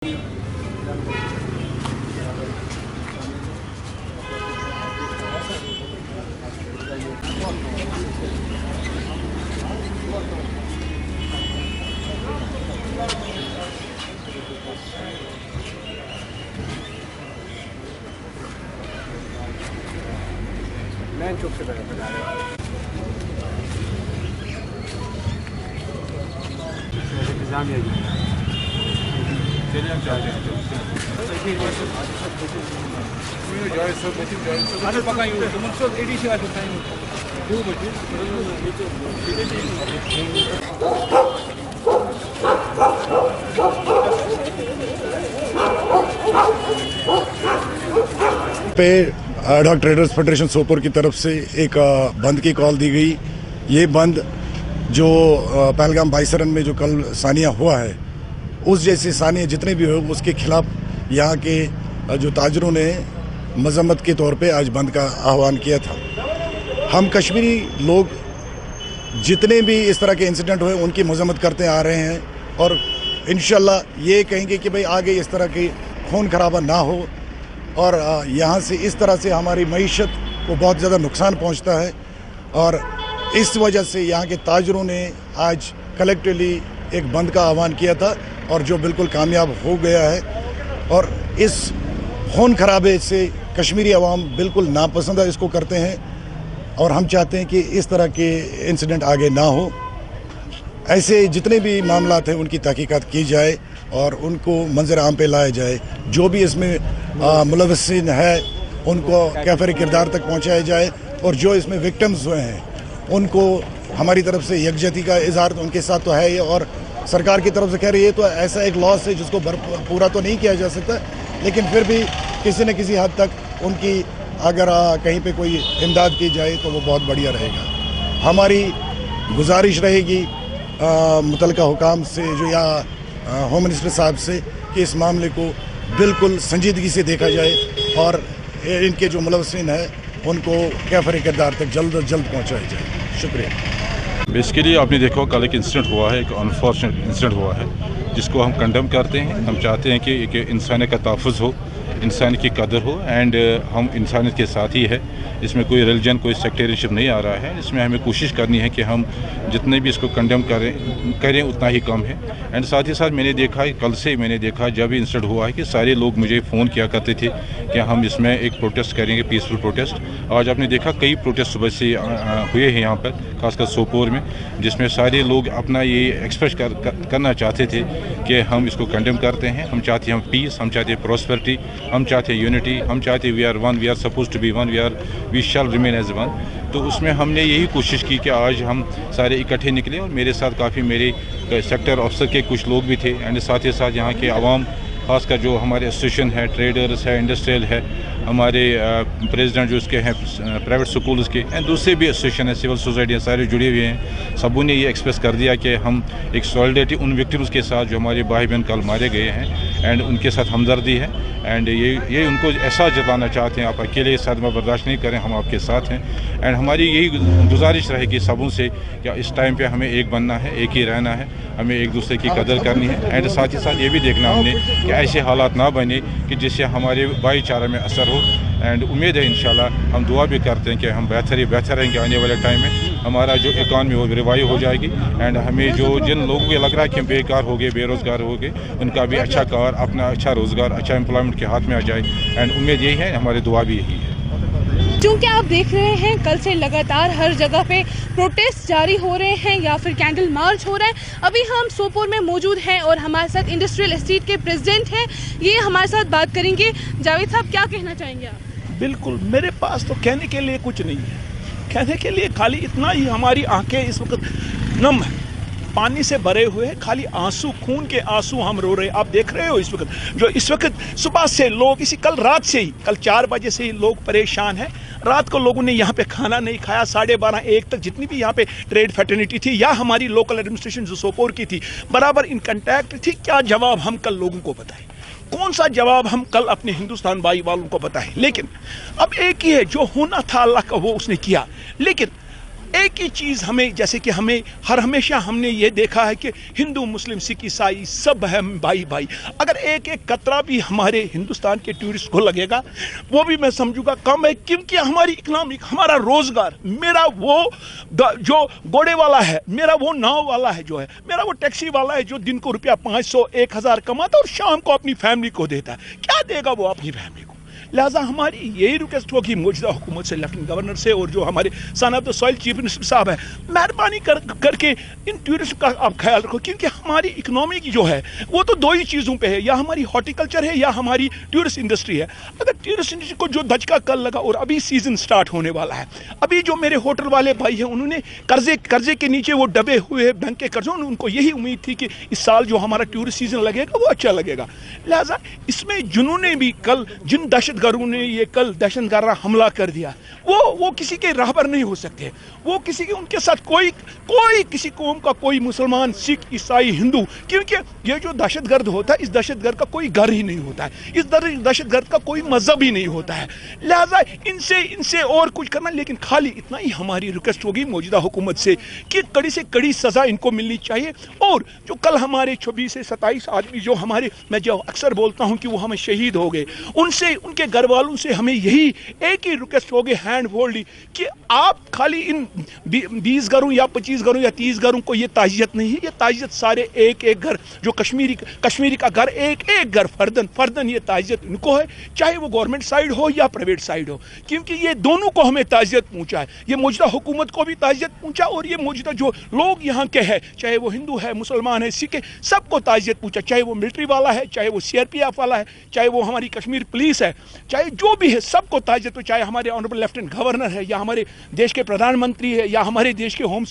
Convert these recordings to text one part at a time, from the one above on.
मैं चुप से बता रहा हूँ पे एडहॉक ट्रेडर्स फेडरेशन सोपोर की तरफ से एक बंद की कॉल दी गई। ये बंद जो पहलगाम बाईसरन में जो कल सानिया हुआ है, उस जैसे सानिया जितने भी हुए उसके खिलाफ यहाँ के जो ताजरों ने मजम्मत के तौर पे आज बंद का आह्वान किया था। हम कश्मीरी लोग जितने भी इस तरह के इंसिडेंट हुए उनकी मजम्मत करते आ रहे हैं और इंशाल्लाह ये कहेंगे कि भाई आगे इस तरह की खून खराबा ना हो और यहाँ से इस तरह से हमारी मईशत को बहुत ज़्यादा नुकसान पहुँचता है। और इस वजह से यहाँ के ताजरों ने आज कलेक्टिवली एक बंद का आह्वान किया था और जो बिल्कुल कामयाब हो गया है। और इस खून खराबे से कश्मीरी अवाम बिल्कुल नापसंद इसको करते हैं और हम चाहते हैं कि इस तरह के इंसिडेंट आगे ना हो। ऐसे जितने भी मामलात हैं उनकी तहकीकात की जाए और उनको मंजर आम पे लाया जाए। जो भी इसमें मुलविसिन है उनको कैफर किरदार तक पहुंचाया जाए और जो इसमें विक्टिम्स हुए हैं उनको हमारी तरफ से यकजहती का इजहार तो उनके साथ तो है ही और सरकार की तरफ से कह रही है। तो ऐसा एक लॉस है जिसको पूरा तो नहीं किया जा सकता, लेकिन फिर भी किसी न किसी हद तक उनकी अगर कहीं पे कोई इमदाद की जाए तो वो बहुत बढ़िया रहेगा। हमारी गुजारिश रहेगी मुतलका हुकाम से जो या होम मिनिस्टर साहब से कि इस मामले को बिल्कुल संजीदगी से देखा जाए और इनके जो मुलविसिन है उनको कैफर किरदार तक जल्द अज जल्द पहुँचाया जाए। शुक्रिया। बेसिकली आपने देखो कल एक इंसिडेंट हुआ है, एक अनफॉर्चुनेट इंसिडेंट हुआ है जिसको हम कंडेम करते हैं। हम चाहते हैं कि एक इंसानियत का तहफ़्फ़ुज़ हो, इंसान की कदर हो एंड हम इंसानियत के साथ ही है। इसमें कोई रिलीजन कोई सेक्टेरियनशिप नहीं आ रहा है। इसमें हमें कोशिश करनी है कि हम जितने भी इसको कंडेम करें उतना ही कम है। एंड साथ ही साथ मैंने देखा कल से मैंने देखा जब भी इंसिडेंट हुआ है कि सारे लोग मुझे फ़ोन किया करते थे कि हम इसमें एक प्रोटेस्ट करेंगे, पीसफुल प्रोटेस्ट। आज आपने देखा कई प्रोटेस्ट सुबह से हुए हैं यहाँ पर, खासकर सोपोर में, जिसमें सारे लोग अपना ये एक्सप्रेस करना चाहते थे कि हम इसको कंडेम करते हैं। हम चाहते हैं पीस, हम चाहते हैं प्रॉस्पेरिटी, हम चाहते हैं यूनिटी, हम चाहते हैं we are one, we are suppose to be one, we shall remain as one. तो उसमें हमने यही कोशिश की कि आज हम सारे इकट्ठे निकले और मेरे साथ काफ़ी मेरे सेक्टर ऑफिसर के कुछ लोग भी थे एंड साथ ही साथ यहाँ के आवाम, खासकर जो हमारे एसोसिएशन है, ट्रेडर्स है, इंडस्ट्रियल है, हमारे प्रेसिडेंट जो उसके हैं प्राइवेट स्कूल्स के एंड दूसरे भी एसोसिएशन है, सिविल सोसाइटी सारे जुड़े हुए हैं। सबों ने ये एक्सप्रेस कर दिया कि हम एक सॉलिडेरिटी उन विक्टिम्स के साथ जो हमारे भाई बहन कल मारे गए हैं एंड उनके साथ हमदर्दी है एंड ये उनको ऐसा जताना चाहते हैं आप अकेले सदमा बर्दाश्त नहीं करें, हम आपके साथ हैं। एंड हमारी यही गुजारिश रहेगी सबों से कि इस टाइम पे हमें एक बनना है, एक ही रहना है, हमें एक दूसरे की कदर करनी है एंड साथ ही साथ ये भी देखना हमने कि ऐसे हालात ना बने कि जिससे हमारे भाईचारा में असर हो। एंड उम्मीद है इंशाल्लाह, हम दुआ भी करते हैं कि हम बेहतर रहेंगे आने वाले टाइम में। हमारा जो इकॉनमी वो रिवाइव हो जाएगी एंड हमें जो जिन लोगों को लग रहा है कि हम बेकार हो गए, बेरोज़गार हो गए, उनका भी अच्छा कार, अपना अच्छा रोज़गार, अच्छा एम्प्लॉयमेंट के हाथ में आ जाए। एंड उम्मीद यही है, हमारी दुआ भी यही है। क्योंकि आप देख रहे हैं कल से लगातार हर जगह पे प्रोटेस्ट जारी हो रहे हैं या फिर कैंडल मार्च हो रहा है। अभी हम सोपोर में मौजूद हैं और हमारे साथ इंडस्ट्रियल एस्टेट के प्रेसिडेंट हैं, ये हमारे साथ बात करेंगे। जावेद साहब, क्या कहना चाहेंगे आप? बिल्कुल, मेरे पास तो कहने के लिए कुछ नहीं है, कहने के लिए खाली इतना ही, हमारी आंखें इस वक्त नम है, पानी से भरे हुए हैं, खाली आंसू, खून के आंसू हम रो रहे हैं। आप देख रहे हो इस वक्त सुबह से लोग, इसी कल रात से ही, कल 4 बजे से ही लोग परेशान हैं। रात को लोगों ने यहाँ पे खाना नहीं खाया, 12:30 1 तक जितनी भी यहाँ पे ट्रेड फैटर्निटी थी या हमारी लोकल एडमिनिस्ट्रेशन जो सोपोर की थी बराबर इन कंटैक्ट थी। क्या जवाब हम कल लोगों को बताएं, कौन सा जवाब हम कल अपने हिंदुस्तान भाई वालों को बताएं? लेकिन अब एक ही है, जो होना था अल्लाह का वो उसने किया। लेकिन ایک ہی چیز ہمیں، جیسے کہ ہمیشہ ہم نے یہ دیکھا ہے کہ ہندو مسلم سکھ عیسائی سب ہے بھائی بھائی. اگر ایک ایک قطرہ بھی ہمارے ہندوستان کے ٹورسٹ کو لگے گا وہ بھی میں سمجھوں گا کم ہے، کیونکہ ہماری اکنامک، ہمارا روزگار، میرا وہ جو گھوڑے والا ہے، میرا وہ ناؤ والا ہے، جو ہے میرا وہ ٹیکسی والا ہے جو دن کو روپیہ 500 1000 کماتا ہے اور شام کو اپنی فیملی کو دیتا ہے، کیا دے گا وہ اپنی فیملی کو؟ لہٰذا ہماری یہی ریکویسٹ ہوگی موجودہ حکومت سے، لیفٹنٹ گورنر سے، اور جو ہمارے son of the soil chief minister صاحب ہے، مہربانی کر کے ان ٹورسٹ کا آپ خیال رکھو، کیونکہ ہماری اکنامی کی جو ہے وہ تو دو ہی چیزوں پہ ہے، یا ہماری ہارٹیکلچر ہے یا ہماری ٹورسٹ انڈسٹری ہے. اگر ٹورسٹ انڈسٹری کو جو دھچکا کل لگا، اور ابھی سیزن سٹارٹ ہونے والا ہے، ابھی جو میرے ہوٹل والے بھائی ہیں انہوں نے قرضے کے نیچے وہ دبے ہوئے بینک کے قرضوں، ان کو یہی امید تھی کہ اس سال جو ہمارا ٹورسٹ سیزن لگے گا وہ اچھا لگے گا. لہٰذا اس میں جنہوں نے بھی کل، جن دہشت گردوں نے یہ کل دہشت گردانہ حملہ کر دیا، وہ کسی کے راہبر نہیں ہو سکتے، وہ کسی کے، ان کے ساتھ کوئی کسی قوم کا کوئی مسلمان سکھ عیسائی ہندو، کیونکہ یہ جو دہشت گرد ہوتا ہے اس دہشت گرد کا کوئی گھر ہی نہیں ہوتا ہے، اس دہشت گرد کا کوئی مذہب ہی نہیں ہوتا ہے. لہذا ان سے اور کچھ کرنا، لیکن خالی اتنا ہی ہماری ریکویسٹ ہوگی موجودہ حکومت سے کہ کڑی سے کڑی سزا ان کو ملنی چاہیے. اور جو کل ہمارے 26 سے 27 آدمی جو ہمارے، میں جو اکثر بولتا ہوں کہ وہ ہمیں شہید ہو گئے، ان کے گھر والوں سے ہمیں یہی ایک ہی ریکویسٹ ہوگی ہینڈ ہولڈی کہ آپ خالی ان 20 گھروں یا 25 گھروں یا 30 گھروں کو یہ تعزیت نہیں ہے، یہ تعزیت سارے ایک گھر، جو کشمیری کا گھر، ایک گھر فردن یہ تعزیت ان کو ہے، چاہے وہ گورنمنٹ سائڈ ہو یا پرائیویٹ سائڈ ہو، کیونکہ یہ دونوں کو ہمیں تعزیت پہنچا ہے. یہ موجودہ حکومت کو بھی تعزیت پہنچا، اور یہ موجودہ جو لوگ یہاں کے ہیں، چاہے وہ ہندو ہے، مسلمان ہے، سکھ ہے، سب کو تعزیت پہنچا، چاہے وہ ملٹری والا ہے، چاہے وہ CRPF والا ہے، چاہے وہ ہماری کشمیر پولیس ہے، چاہے جو بھی ہے، سب کو تعزیت ہو، چاہے ہمارے آنریبل لیفٹنٹ گورنر ہے، یا ہمارے دیش کے پردھان منتری ہے، یا ہمارے دیش کے ہوم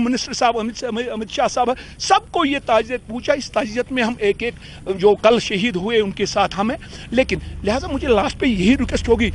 منسٹر صاحب امت شاہ صاحب ہے، سب کو یہ تعزیت پہنچا. اس تعزیت میں ہم ایک جو کل شہید ہوئے ان کے ساتھ ہم ہیں. لیکن لہٰذا مجھے لاسٹ پہ یہی ریکویسٹ ہوگی،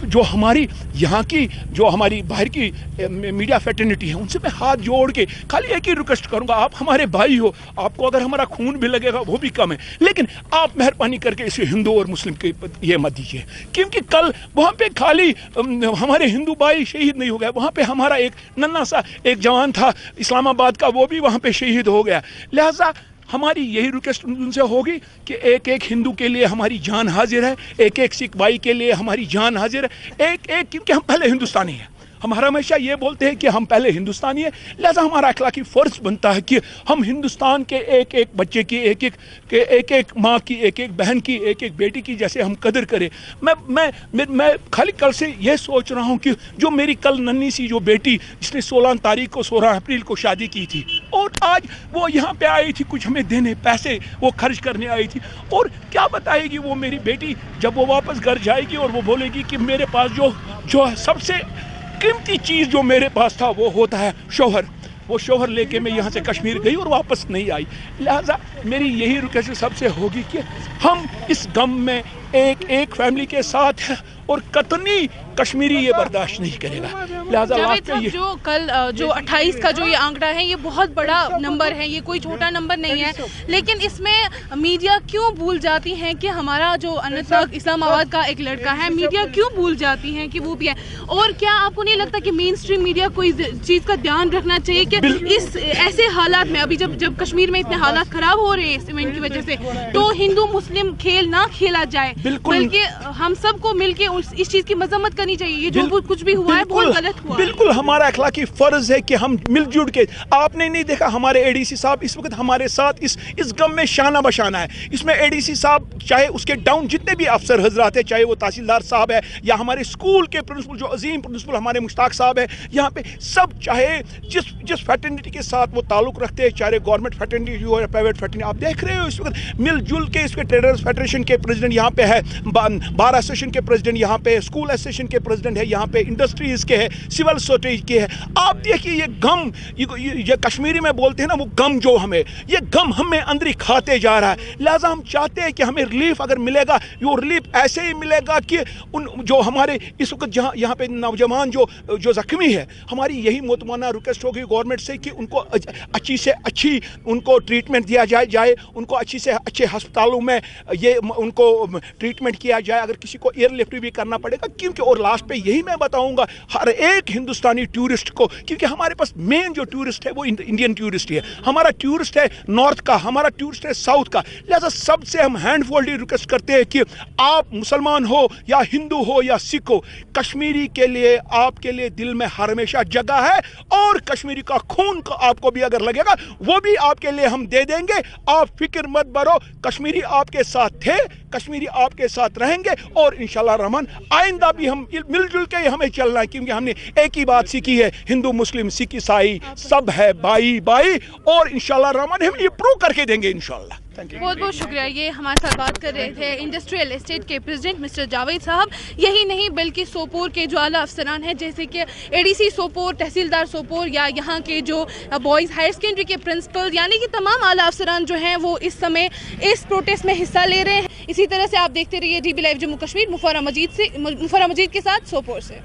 جو ہماری یہاں کی، جو ہماری باہر کی میڈیا فیٹرنیٹی ہے، ان سے میں ہاتھ جوڑ کے خالی ایک ہی ریکویسٹ کروں گا، آپ ہمارے بھائی ہو، آپ کو اگر ہمارا خون بھی لگے گا وہ بھی کم ہے، لیکن آپ مہربانی کر کے اسے ہندو اور مسلم کے یہ مت دیجیے، کیونکہ کل وہاں پہ خالی ہمارے ہندو بھائی شہید نہیں ہو گئے، وہاں پہ ہمارا ایک ننھا سا ایک جوان تھا اسلام آباد کا، وہ بھی وہاں پہ شہید ہو گیا. لہٰذا ہماری یہی ریکویسٹ ان سے ہوگی کہ ایک ہندو کے لیے ہماری جان حاضر ہے، ایک سکھ بھائی کے لیے ہماری جان حاضر ہے، کیونکہ ہم پہلے ہندوستانی ہیں، ہم ہمیشہ یہ بولتے ہیں کہ ہم پہلے ہندوستانی ہیں. لہذا ہمارا اخلاقی فرض بنتا ہے کہ ہم ہندوستان کے ایک بچے کی، ایک ماں کی، ایک بہن کی، ایک بیٹی کی جیسے ہم قدر کریں. میں خالی کل سے یہ سوچ رہا ہوں کہ جو میری کل ننھی سی جو بیٹی جس نے 16 اپریل کو شادی کی تھی، اور آج وہ یہاں پہ آئی تھی کچھ ہمیں دینے، پیسے وہ خرچ کرنے آئی تھی، اور کیا بتائے گی وہ میری بیٹی جب وہ واپس گھر جائے گی اور وہ بولے گی کہ میرے پاس جو سب سے قیمتی چیز جو میرے پاس تھا وہ ہوتا ہے شوہر. وہ شوہر لے کے میں یہاں سے کشمیر گئی اور واپس نہیں آئی. لہٰذا میری یہی ریکویسٹ سب سے ہوگی کہ ہم اس غم میں ایک فیملی کے ساتھ ہیں، اور قطنی کشمیری یہ برداشت نہیں کرے گا. لہٰذا جاوید صاحب، جو کل جو 28 کا جو یہ آنکڑا ہے یہ بہت بڑا نمبر ہے، یہ کوئی چھوٹا نمبر نہیں ہے، لیکن اس میں میڈیا کیوں بھول جاتی ہیں کہ ہمارا جو اننت ناگ اسلام آباد کا ایک لڑکا ہے، میڈیا کیوں بھول جاتی ہیں کہ وہ بھی ہے؟ اور کیا آپ کو نہیں لگتا کہ مین اسٹریم میڈیا کو اس چیز کا دھیان رکھنا چاہیے کہ اس ایسے حالات میں، ابھی جب کشمیر میں اتنے حالات خراب ہو رہے ہیں اس ایونٹ کی وجہ سے، تو ہندو مسلم کھیل نہ کھیلا جائے، بلکہ ہم سب کو مل کے اس چیز کی مذمت کرنی چاہیے. یہ جو کچھ بھی ہوا ہے بہت غلط ہوا. بالکل ہمارا اخلاقی فرض ہے کہ ہم مل جڑ کے، آپ نے نہیں دیکھا ہمارے ADC صاحب اس وقت ہمارے ساتھ اس غم میں شانہ بشانہ ہے. اس میں ADC صاحب چاہے اس کے ڈاؤن جتنے بھی افسر حضرات ہیں، چاہے وہ تحصیلدار صاحب ہے یا ہمارے اسکول کے پرنسپل جو عظیم پرنسپل ہمارے مشتاق صاحب ہے، یہاں پہ سب چاہے جس فیٹرنیٹی کے ساتھ وہ تعلق رکھتے ہیں، چاہے گورنمنٹ فیٹرنیٹی ہو یا پرائیویٹ فیٹرنیٹی، آپ دیکھ رہے ہو اس وقت مل جل کے اس کے ٹریڈرز فیڈریشن کے پریزیڈنٹ یہاں پہ ہے، بار ایسوسیشن کے پریزیڈنٹ یہاں پہ، اسکول ایسوسیشن کے پریزیڈنٹ ہے یہاں پہ، انڈسٹریز کے ہے، سول سوسائٹی کے ہے. آپ دیکھیے یہ غم، یہ کشمیری میں بولتے ہیں نا وہ غم، جو یہ غم ہمیں اندر ہی کھاتے جا رہا ہے. لہٰذا ہم چاہتے ہیں کہ ہمیں ریلیف اگر ملے گا، یہ ریلیف ایسے ہی ملے گا کہ جو ہمارے اس وقت یہاں پہ نوجوان جو زخمی ہے، ہماری یہی متمانہ ریکویسٹ ہوگی گورنمنٹ سے کہ ان کو اچھی سے اچھی ان کو ٹریٹمنٹ دیا جائے، ان کو اچھی سے اچھے ہسپتالوں میں یہ ان کو ट्रीटमेंट किया जाए, अगर किसी को एयरलिफ्ट भी करना पड़ेगा, क्योंकि और लास्ट पे यही मैं बताऊंगा हर एक हिंदुस्तानी टूरिस्ट को, क्योंकि हमारे पास मेन जो टूरिस्ट है वो इंडियन टूरिस्ट ही है, हमारा टूरिस्ट है नॉर्थ का, हमारा टूरिस्ट है साउथ का, लिहाजा सबसे हम हैंड फोल्डली रिक्वेस्ट करते हैं कि आप मुसलमान हो या हिंदू हो या सिख हो, कश्मीरी के लिए आपके लिए दिल में हमेशा जगह है, और कश्मीरी का खून का आपको भी अगर लगेगा वो भी आपके लिए हम दे देंगे, आप फिक्र मत बरो, कश्मीरी आपके साथ थे, कश्मीरी आपके साथ रहेंगे, और इंशाल्लाह रहमान आइंदा भी हम मिलजुल के हमें चलना है, क्योंकि हमने एक ही बात सीखी है, हिंदू मुस्लिम सिख ईसाई सब है भाई भाई, और इंशाल्लाह रहमान हम ये प्रूव करके देंगे इंशाल्लाह। बहुत बहुत शुक्रिया। ये हमारे साथ बात कर रहे थे इंडस्ट्रियल एस्टेट के प्रेसिडेंट मिस्टर जावेद साहब। यही नहीं बल्कि सोपोर के जो आला अफसरान हैं, जैसे कि एडीसी सोपोर, तहसीलदार सोपोर, या यहाँ के जो बॉयज़ हायर सेकेंडरी के प्रिंसिपल, यानी कि तमाम आला अफसरान जो हैं वो इस समय इस प्रोटेस्ट में हिस्सा ले रहे हैं। इसी तरह से आप देखते रहिए DB लाइव जम्मू कश्मीर। मुफर्रा मजीद के साथ सोपोर से।